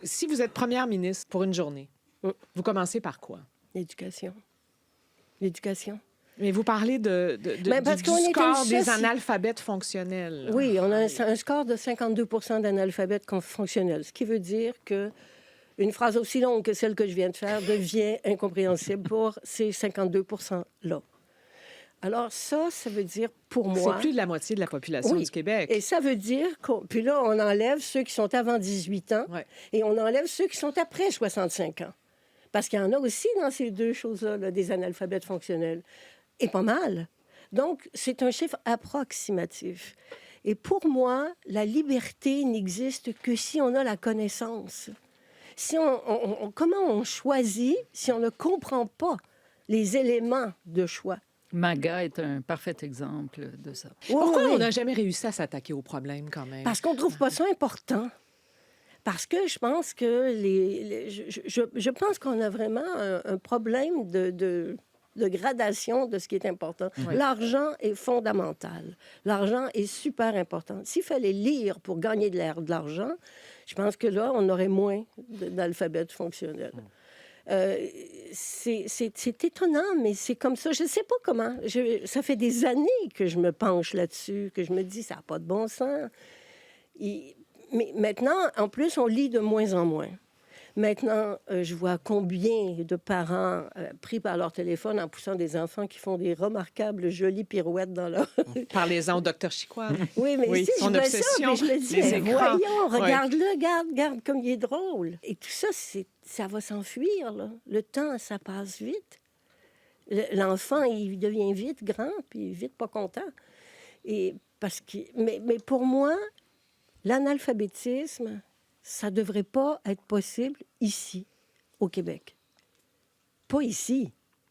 Si vous êtes première ministre pour une journée, vous commencez par quoi? L'éducation. L'éducation. Mais vous parlez du score des analphabètes fonctionnels. Là. Oui, on a un score de 52 % d'analphabètes fonctionnels, ce qui veut dire que une phrase aussi longue que celle que je viens de faire devient incompréhensible pour ces 52 % Alors ça veut dire, pour moi... C'est plus de la moitié de la population du Québec. Et ça veut dire puis là, on enlève ceux qui sont avant 18 ans et on enlève ceux qui sont après 65 ans. Parce qu'il y en a aussi dans ces deux choses-là, là, des analphabètes fonctionnels. Et pas mal. Donc, c'est un chiffre approximatif. Et pour moi, la liberté n'existe que si on a la connaissance. Si comment on choisit si on ne comprend pas les éléments de choix? MAGA est un parfait exemple de ça. Pourquoi on n'a jamais réussi à s'attaquer au problème quand même? Parce qu'on ne trouve pas ça important. Parce que je pense que je pense qu'on a vraiment un problème de gradation de ce qui est important. Oui. L'argent est fondamental. L'argent est super important. S'il fallait lire pour gagner de l'argent, je pense que là, on aurait moins d'alphabet fonctionnel. C'est étonnant, mais c'est comme ça. Je ne sais pas comment. Ça fait des années que je me penche là-dessus, que je me dis, ça n'a pas de bon sens. Mais maintenant, en plus, on lit de moins en moins. Maintenant, je vois combien de parents pris par leur téléphone en poussant des enfants qui font des remarquables jolies pirouettes dans leur... Parlez-en au Dr. Chiquan. Oui, mais si son je vois obsession, ça, mais je me dis, voyons, regarde-le, regarde comme il est drôle. Et tout ça, ça va s'enfuir, là. Le temps, ça passe vite. L'enfant, il devient vite grand, puis vite pas content. Mais pour moi, l'analphabétisme... ça ne devrait pas être possible ici, au Québec. Pas ici.